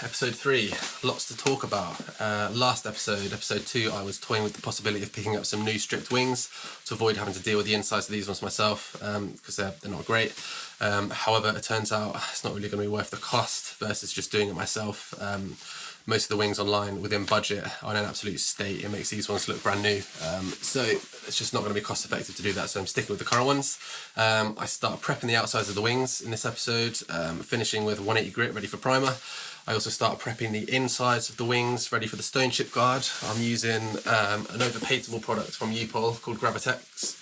episode 3, lots to talk about. Last episode, episode 2, I was toying with the possibility of picking up some new stripped wings to avoid having to deal with the insides of these ones myself, because they're not great. However, it turns out it's not really going to be worth the cost versus just doing it myself. Most of the wings online within budget are in an absolute state. It makes these ones look brand new. So it's just not going to be cost effective to do that. So I'm sticking with the current ones. I start prepping the outsides of the wings in this episode, finishing with 180 grit ready for primer. I also start prepping the insides of the wings ready for the stone chip guard. I'm using an overpaintable product from Upol called Gravitex.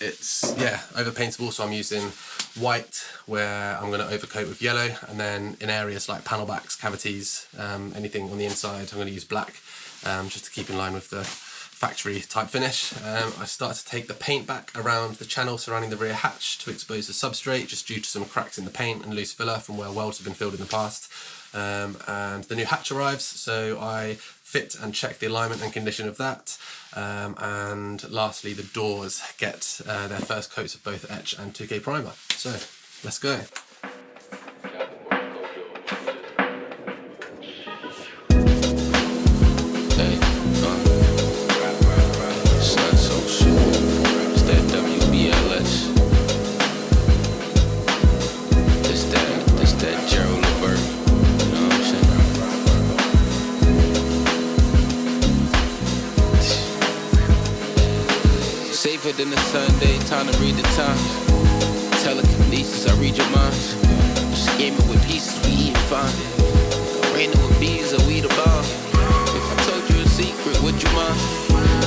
It's overpaintable, so I'm using white where I'm going to overcoat with yellow, and then in areas like panel backs, cavities, anything on the inside, I'm going to use black, just to keep in line with the factory type finish. I start to take the paint back around the channel surrounding the rear hatch to expose the substrate, just due to some cracks in the paint and loose filler from where welds have been filled in the past. And the new hatch arrives, so I fit and check the alignment and condition of that. And lastly, the doors get their first coats of both etch and 2K primer. So let's go. Safer than a Sunday, time to read the times. Telekinesis, I read your minds. Scheming with pieces, we eating fine. Raining with bees, or we the bomb. If I told you a secret, would you mind?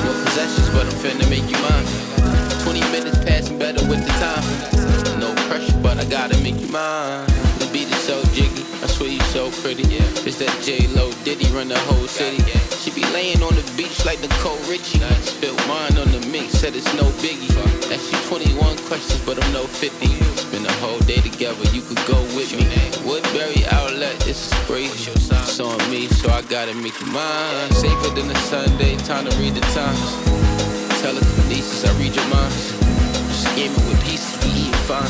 No possessions, but I'm finna make you mine. 20 minutes passing better with the time. No pressure, but I gotta make you mine. The beat is so jiggy, I swear you so pretty. It's that J-Lo Diddy run the whole city. She be laying on the beach like Nicole Richie. Spilled wine on the mix, said it's no biggie. Asked you 21 questions, but I'm no 50. Spend a whole day together, you could go with me. Woodbury outlet, it's a spray. It's on me, so I gotta make you mine. Safer than a Sunday, time to read the times. Telekinesis, I read your minds. Scheming with pieces, we eating fine.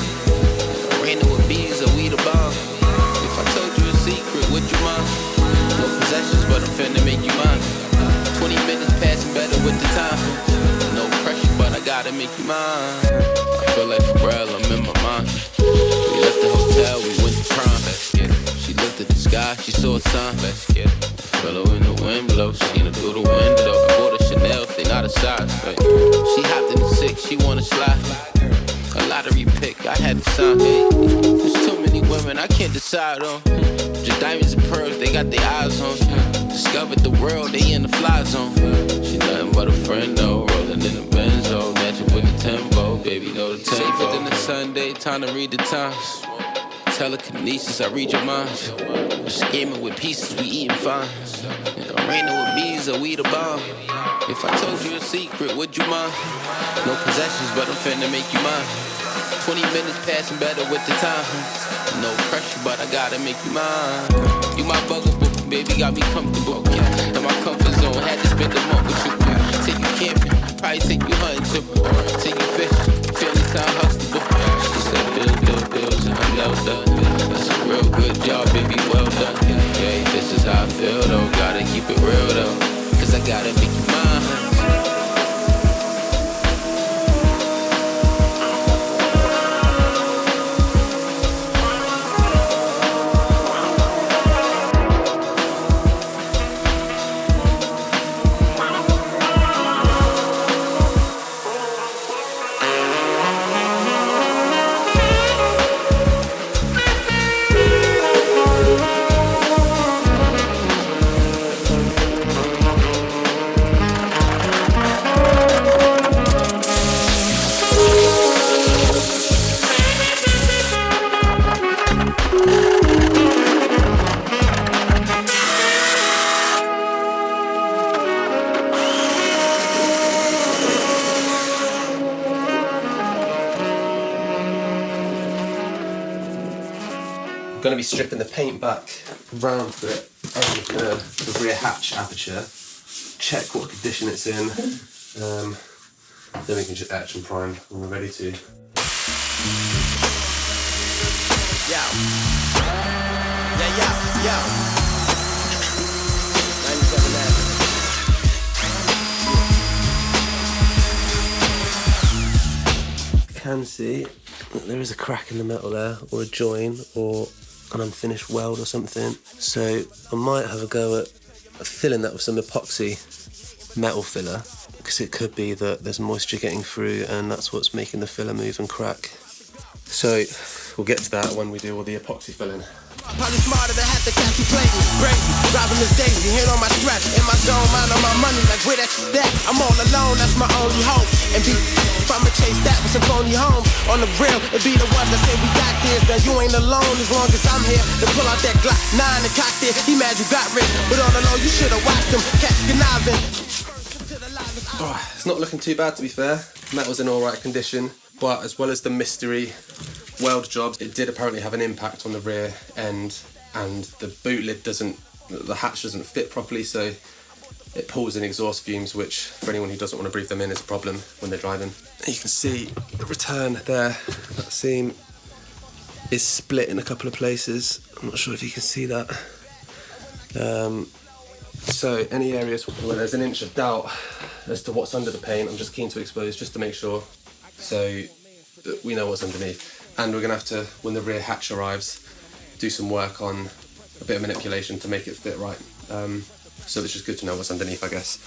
Raining with bees, or we the bomb. If I told you a secret, would you mind? No possessions, but I'm finna make you mine. 20 minutes passing better with the time. No pressure, but I gotta make you mine. I feel like Pharrell, I'm in my mind. We left the hotel, we went to prom. She looked at the sky, she saw a sign. Fellow in the wind blow, seen her through the window. I bought her Chanel, they not a size. She hopped in the 6, she wanna slide. A lottery pick, I had to sign. There's too many women I can't decide on. Just diamonds and pearls, they got their eyes on. Discovered the world, they in the fly zone. She nothing but a friend though, rolling in the Benzo, matching with the tempo, baby know the tempo. Safer than a Sunday, time to read the times. Telekinesis, I read your minds. We're scheming with pieces, we eating fine. Raining with bees, or we the bomb. If I told you a secret, would you mind? No possessions, but I'm finna make you mine. 20 minutes passing better with the time. No pressure, but I gotta make you mine. You my bugaboo, baby, got me comfortable. In my comfort zone, had to spend a month with you. Take you camping, probably take you hunting too. Take you fishing, family time hustable. She said bills, and I know that. That's a real good job, baby, well done. Yeah, this is how I feel though, gotta keep it real though. Cause I gotta make you mine. Going to be stripping the paint back round the rear hatch aperture, check what condition it's in, then we can just etch and prime when we're ready to. Yeah. can see that there is a crack in the metal there, or a join, or an unfinished weld or something. So I might have a go at filling that with some epoxy metal filler, because it could be that there's moisture getting through and that's what's making the filler move and crack. So we'll get to that when we do all the epoxy filling. Probably smarter to have to catch you playing crazy. Driving this daisy, hit on my stress. In my zone, mind on my money, like where that's that. I'm all alone, that's my only hope. And be if I'ma chase that with some phony homes. On the real, it be the ones that say we got this. Now you ain't alone as long as I'm here. To pull out that Glock 9 and cock it. He mad you got rich, but on the low, you should've watched him. Catch conniving. Alright, it's not looking too bad to be fair. Metal's in alright condition, but as well as the mystery weld jobs, it did apparently have an impact on the rear end, and the boot lid the hatch doesn't fit properly, so it pulls in exhaust fumes, which for anyone who doesn't want to breathe them in is a problem when they're driving. You can see the return there, that seam is split in a couple of places. I'm not sure if you can see that. So any areas where there's an inch of doubt as to what's under the paint, I'm just keen to expose just to make sure, so that we know what's underneath. And we're gonna have to, when the rear hatch arrives, do some work on a bit of manipulation to make it fit right. So it's just good to know what's underneath, I guess.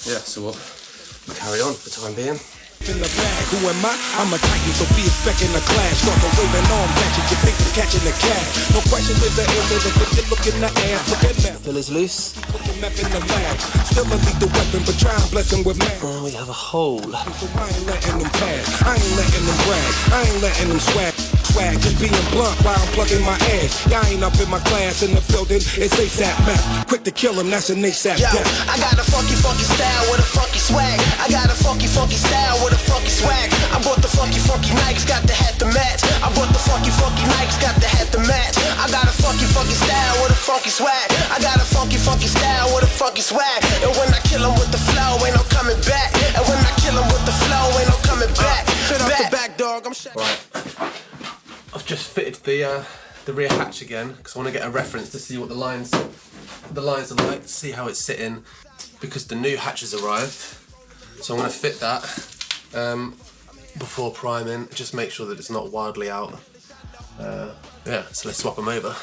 Yeah, so we'll carry on for the time being. In the bag, who am I? I'm a titan, so be expecting a clash. Start the waving arm, catching you think you're catching the cash. No question is the answer, if you look in the ass, look at that. Filler's loose. Put the map in the lab. Still a lethal weapon, but try and bless him with man. And we have a hole. So I ain't letting them pass. I ain't letting them brag. I ain't letting them swag. Just being blunt while I'm plugging my ass. Y'all ain't up in my class in the building. It's ASAP map. Quick to kill him, that's an ASAP. Yo, I got a funky style with a funky swag. I got a funky style with a funky swag. I bought the funky Nikes, got the hat to match. I bought the funky Nikes, got the hat to match. I got a funky style with a funky swag. I got a funky style with a funky swag. And when I kill him with the flow, ain't no coming back. And when I kill him with the flow, ain't no coming back. Shut up the back, dog. I'm right. I've just fitted the rear hatch again because I want to get a reference to see what the lines are like, see how it's sitting, because the new hatch has arrived. So I'm going to fit that before priming, just make sure that it's not wildly out. Yeah, so let's swap them over.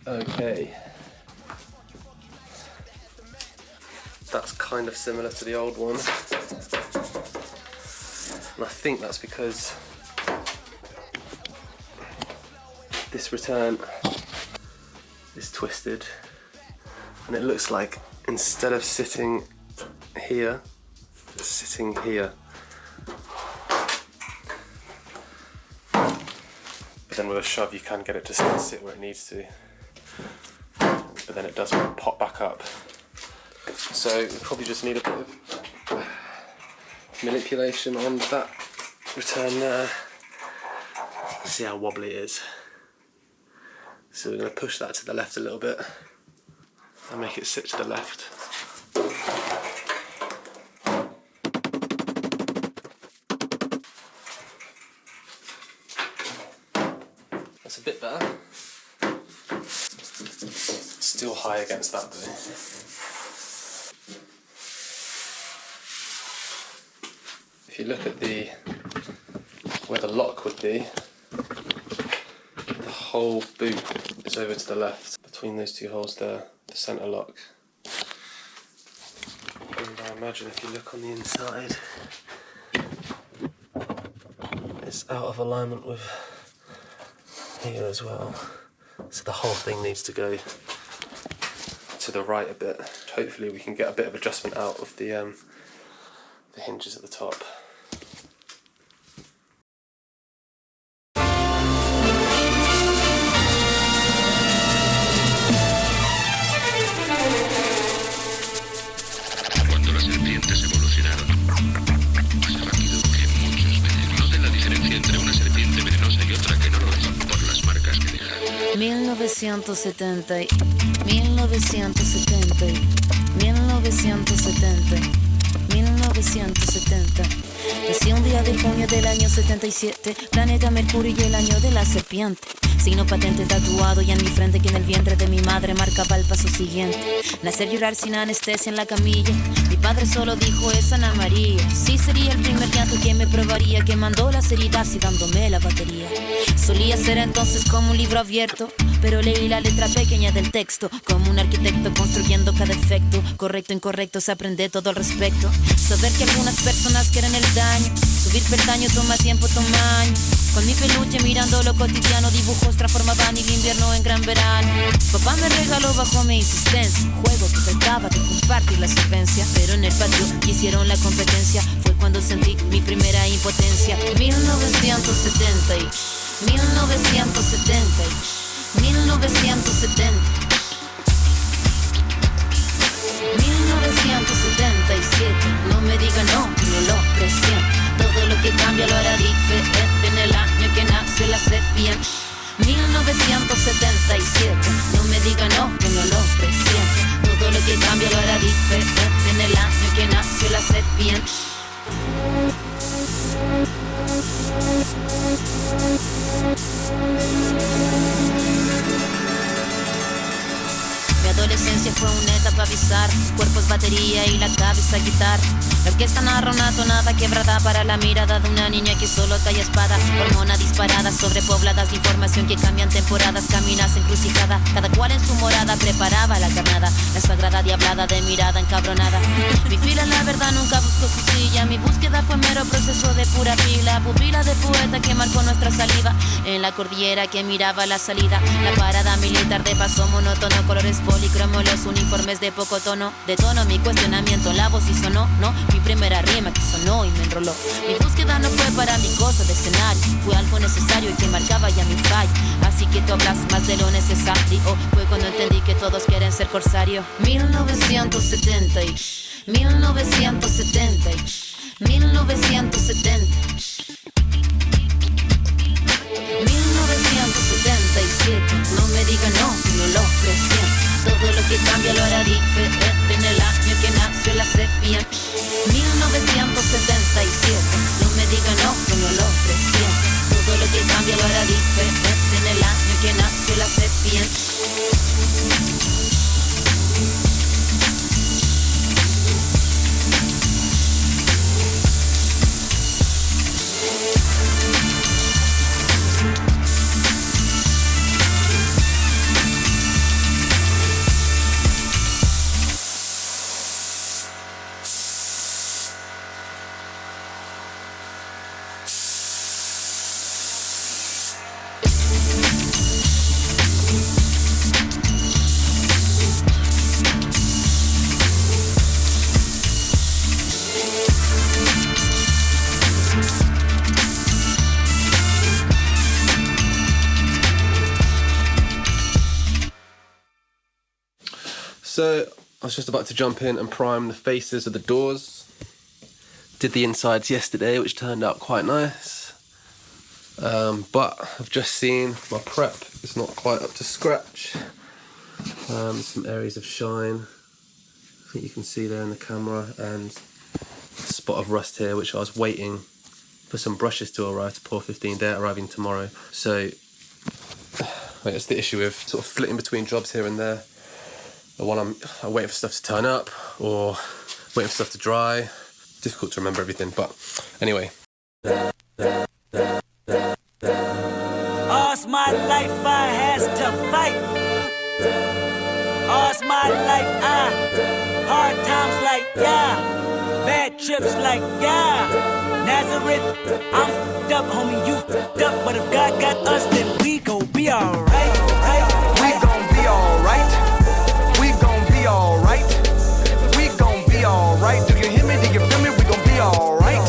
Okay, that's kind of similar to the old one, and I think that's because this return is twisted, and it looks like instead of sitting here, it's sitting here. But then with a shove you can get it to sit where it needs to. But then it does pop back up. So we probably just need a bit of manipulation on that return there. See how wobbly it is. So we're going to push that to the left a little bit and make it sit to the left. That's a bit better. Still high against that though. If you look at where the lock would be, the whole boot is over to the left, between those two holes there, the centre lock. And I imagine if you look on the inside, it's out of alignment with here as well. So the whole thing needs to go to the right a bit. Hopefully we can get a bit of adjustment out of the hinges at the top. Cuando las serpientes evolucionaron más rápido que muchos venenos. Noten la diferencia entre una serpiente venenosa y otra que no lo es por las marcas que dejan. 1970, 1970, 1970, 1970. Nací un día de junio del año 77, planeta Mercurio y el año de la serpiente. Signo patente tatuado y en mi frente que en el vientre de mi madre marcaba el paso siguiente. Nacer, llorar sin anestesia en la camilla. Mi padre solo dijo es Ana María. Sí sería el primer llanto que me probaría, que mandó las heridas y dándome la batería. Solía ser entonces como un libro abierto, pero leí la letra pequeña del texto, como un arquitecto construyendo cada efecto. Correcto, incorrecto, se aprende todo al respecto. Saber que algunas personas quieren el daño, subir peldaño toma tiempo, toma años. Con mi peluche mirando lo cotidiano, dibujos transformaban el invierno en gran verano. Papá me regaló bajo mi insistencia un juego que trataba de compartir la solvencia, pero en el patio hicieron la competencia. Fue cuando sentí mi primera impotencia. 1970, 1970, 1970, 1977. No me diga no, no lo presiento. Todo lo que cambia lo hará diferente en el año que nació la serpiente. 1977. No me diga no, que no lo presiento. Todo lo que cambia lo hará diferente en el año que nació la serpiente. Mi adolescencia fue una etapa bizarra, cuerpos batería y la cabeza guitarra. La orquesta narra una tonada quebrada para la mirada de una niña que solo talla espada. Hormona disparada, sobrepobladas de información que cambian temporadas, caminas encrucijada. Cada cual en su morada preparaba la carnada, la sagrada diablada de mirada encabronada. Mi fila la verdad nunca buscó su silla, mi búsqueda fue mero proceso de pura pila. Pupila de poeta que marcó nuestra saliva, en la cordillera que miraba la salida. La parada militar de paso monótono, colores policromos, los uniformes de poco tono. De tono mi cuestionamiento, la voz y sonó, no. Mi primera rima que sonó y me enroló. Mi búsqueda no fue para mi cosa de escenario, fue algo necesario y que marcaba ya mi fallo. Así que tú hablas más de lo necesario. Fue cuando entendí que todos quieren ser corsario. 1970, 1970, 1970, 1977. No me diga no, no lo presiento. Todo lo que cambia lo hará diferente en el año que nació la serpiente. 1977. No me diga no, que no lo presiento. Todo lo que cambia lo hará diferente en el año que nació la serpiente. So I was just about to jump in and prime the faces of the doors. Did the insides yesterday, which turned out quite nice. But I've just seen my prep is not quite up to scratch. Some areas of shine, I think you can see there in the camera, and a spot of rust here, which I was waiting for some brushes to arrive to pour 15. They're arriving tomorrow. So that's the issue with sort of flitting between jobs here and there. The one I'm waiting for stuff to turn up or waiting for stuff to dry. Difficult to remember everything, but anyway. All's my life I has to fight. All's my life hard times like yeah, bad trips like yeah. Nazareth, I'm f***ed up, homie, you f***ed up, but if God got us, then we gon' be alright. We gon' be alright. Alright, we gon' be alright. Do you hear me? Do you feel me? We gon' be alright.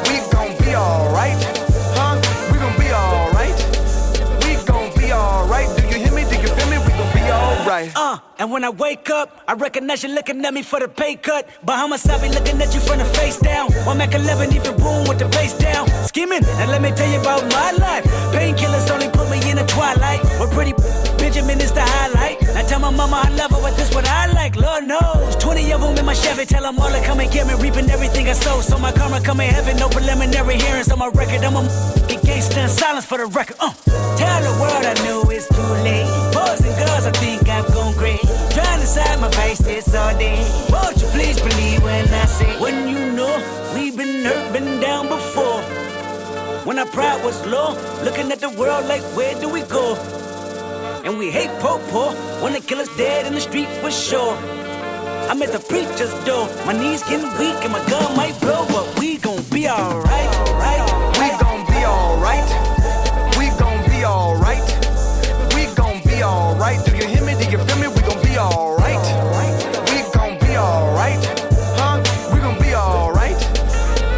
We gon' be alright, huh? We gon' be alright. We gon' be alright. Do you hear me? Do you feel me? We gon' be alright. right. And when I wake up, I recognize you looking at me for the pay cut. Bahamas, I be looking at you from the face down. One Mac 11, even boom with the bass down. Skimming, and let me tell you about my life. Painkillers only put me in the twilight. We're pretty Benjamin is the highlight. I tell my mama I love her, but this what I like. Lord knows, 20 of them in my Chevy. Tell them all to come and get me, reaping everything I sow. So my karma come in heaven, no preliminary hearings on my record. I'm a gangster in silence for the record. Tell the world I knew it's too late. Boys and girls, I think I've gone great. Trying to side my face, it's all day. Won't you please believe when I say, when you know we've been hurt, been down before. When our pride was low, looking at the world like, where do we go? And we hate po-po, wanna kill us dead in the street for sure. I'm at the preacher's door, my knees getting weak and my gun might blow, but we gon' be alright, right? We gon' be alright. We gon' be alright. We gon' be alright. Do you hear me? Do you feel me? We gon' be alright. We gon' be alright. Huh? We gon' be alright.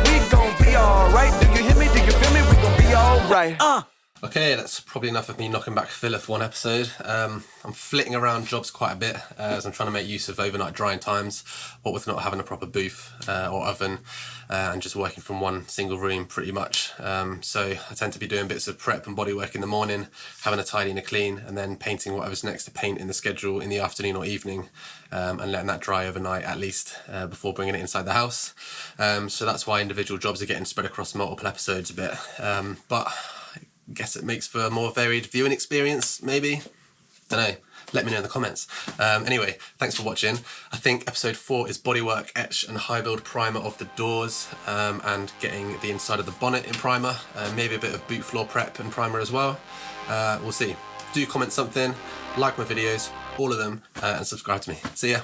We gon' be alright. Do you hear me? Do you feel me? We gon' be alright. Okay, that's probably enough of me knocking back filler for one episode. I'm flitting around jobs quite a bit as I'm trying to make use of overnight drying times, what with not having a proper booth or oven and just working from one single room pretty much. So I tend to be doing bits of prep and body work in the morning, having a tidy and a clean, and then painting whatever's next to paint in the schedule in the afternoon or evening, and letting that dry overnight at least before bringing it inside the house. So that's why individual jobs are getting spread across multiple episodes a bit. But I guess it makes for a more varied viewing experience, maybe? Don't know. Let me know in the comments. Anyway, thanks for watching. I think episode 4 is bodywork, etch and high build primer of the doors and getting the inside of the bonnet in primer. Maybe a bit of boot floor prep and primer as well. We'll see. Do comment something, like my videos, all of them, and subscribe to me. See ya.